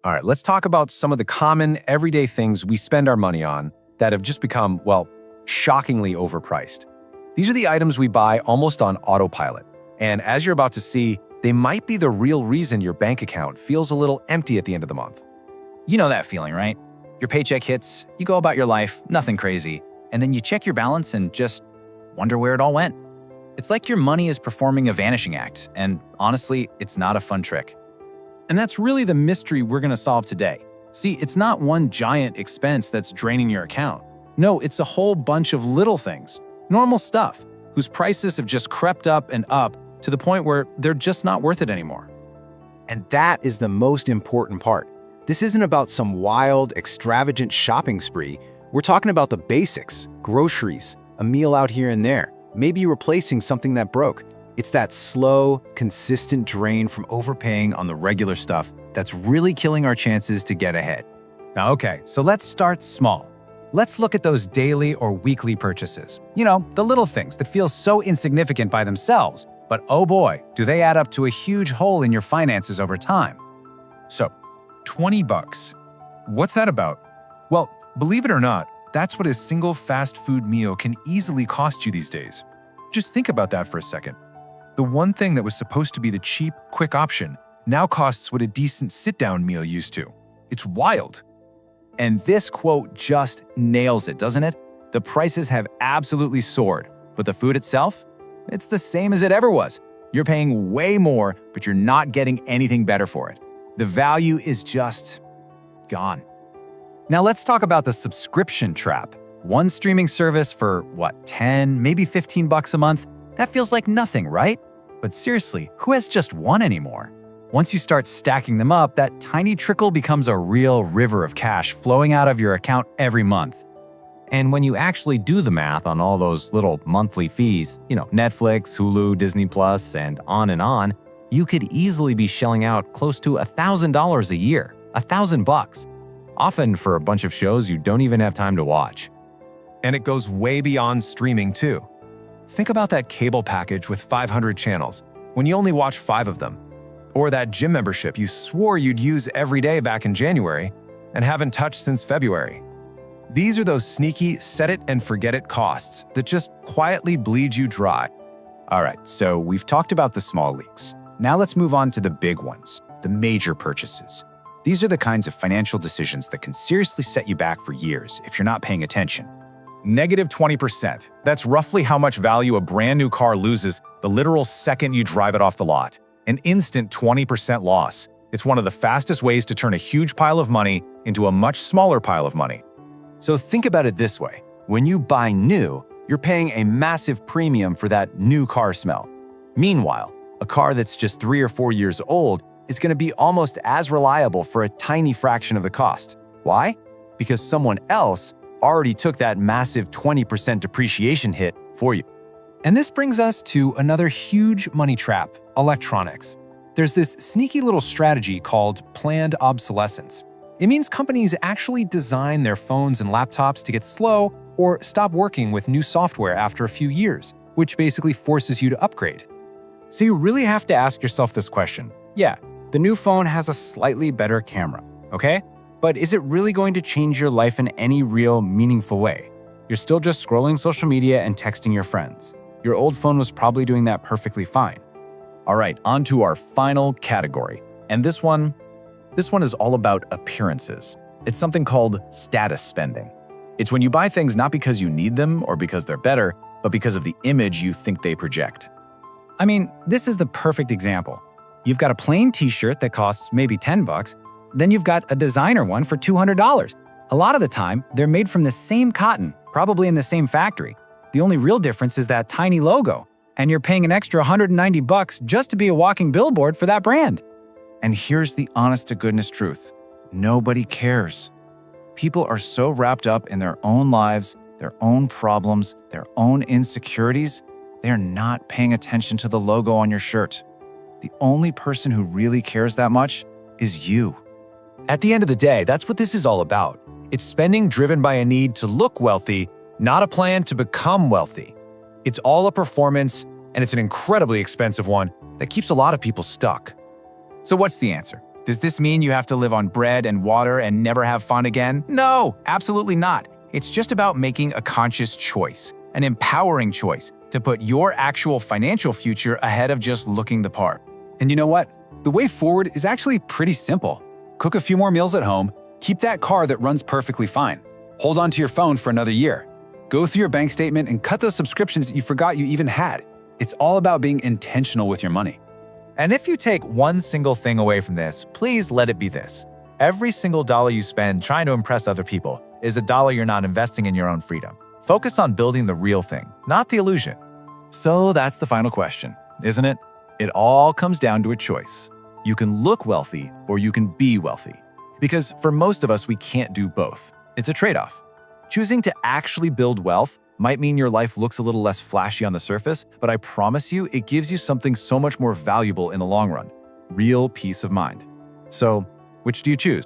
All right, let's talk about some of the common everyday things we spend our money on that have just become, well, shockingly overpriced. These are the items we buy almost on autopilot. And as you're about to see, they might be the real reason your bank account feels a little empty at the end of the month. You know that feeling, right? Your paycheck hits, you go about your life, nothing crazy, and then you check your balance and just wonder where it all went. It's like your money is performing a vanishing act, and honestly, it's not a fun trick. And that's really the mystery we're going to solve today. See, it's not one giant expense that's draining your account. No, it's a whole bunch of little things, normal stuff, whose prices have just crept up and up to the point where they're just not worth it anymore. And that is the most important part. This isn't about some wild, extravagant shopping spree. We're talking about the basics, groceries, a meal out here and there, maybe replacing something that broke. It's that slow, consistent drain from overpaying on the regular stuff that's really killing our chances to get ahead. Now, okay, so let's start small. Let's look at those daily or weekly purchases. You know, the little things that feel so insignificant by themselves, but oh boy, do they add up to a huge hole in your finances over time. So, $20. What's that about? Well, believe it or not, that's what a single fast food meal can easily cost you these days. Just think about that for a second. The one thing that was supposed to be the cheap, quick option now costs what a decent sit-down meal used to. It's wild. And this quote just nails it, doesn't it? The prices have absolutely soared, but the food itself? It's the same as it ever was. You're paying way more, but you're not getting anything better for it. The value is just gone. Now let's talk about the subscription trap. One streaming service for, what, 10, maybe 15 bucks a month? That feels like nothing, right? But seriously, who has just one anymore? Once you start stacking them up, that tiny trickle becomes a real river of cash flowing out of your account every month. And when you actually do the math on all those little monthly fees, Netflix, Hulu, Disney Plus, and on, you could easily be shelling out close to $1,000 a year, $1,000 often for a bunch of shows you don't even have time to watch. And it goes way beyond streaming too. Think about that cable package with 500 channels when you only watch 5 of them. Or that gym membership you swore you'd use every day back in January and haven't touched since February. These are those sneaky set-it-and-forget-it costs that just quietly bleed you dry. All right, so we've talked about the small leaks. Now let's move on to the big ones, the major purchases. These are the kinds of financial decisions that can seriously set you back for years if you're not paying attention. Negative 20%. That's roughly how much value a brand new car loses the literal second you drive it off the lot. An instant 20% loss. It's one of the fastest ways to turn a huge pile of money into a much smaller pile of money. So think about it this way. When you buy new, you're paying a massive premium for that new car smell. Meanwhile, a car that's just 3 or 4 years old is going to be almost as reliable for a tiny fraction of the cost. Why? Because someone else already took that massive 20% depreciation hit for you. And this brings us to another huge money trap, electronics. There's this sneaky little strategy called planned obsolescence. It means companies actually design their phones and laptops to get slow or stop working with new software after a few years, which basically forces you to upgrade. So you really have to ask yourself this question. Yeah, the new phone has a slightly better camera, okay? But is it really going to change your life in any real, meaningful way? You're still just scrolling social media and texting your friends. Your old phone was probably doing that perfectly fine. All right, on to our final category. And this one is all about appearances. It's something called status spending. It's when you buy things not because you need them or because they're better, but because of the image you think they project. I mean, this is the perfect example. You've got a plain t-shirt that costs maybe 10 bucks, then you've got a designer one for $200. A lot of the time, they're made from the same cotton, probably in the same factory. The only real difference is that tiny logo, and you're paying an extra 190 bucks just to be a walking billboard for that brand. And here's the honest-to-goodness truth. Nobody cares. People are so wrapped up in their own lives, their own problems, their own insecurities, they're not paying attention to the logo on your shirt. The only person who really cares that much is you. At the end of the day, that's what this is all about. It's spending driven by a need to look wealthy, not a plan to become wealthy. It's all a performance, and it's an incredibly expensive one that keeps a lot of people stuck. So what's the answer? Does this mean you have to live on bread and water and never have fun again? No, absolutely not. It's just about making a conscious choice, an empowering choice to put your actual financial future ahead of just looking the part. And you know what? The way forward is actually pretty simple. Cook a few more meals at home, keep that car that runs perfectly fine. Hold on to your phone for another year. Go through your bank statement and cut those subscriptions that you forgot you even had. It's all about being intentional with your money. And if you take one single thing away from this, please let it be this. Every single dollar you spend trying to impress other people is a dollar you're not investing in your own freedom. Focus on building the real thing, not the illusion. So that's the final question, isn't it? It all comes down to a choice. You can look wealthy or you can be wealthy. Because for most of us, we can't do both. It's a trade-off. Choosing to actually build wealth might mean your life looks a little less flashy on the surface, but I promise you, it gives you something so much more valuable in the long run: real peace of mind. So, which do you choose?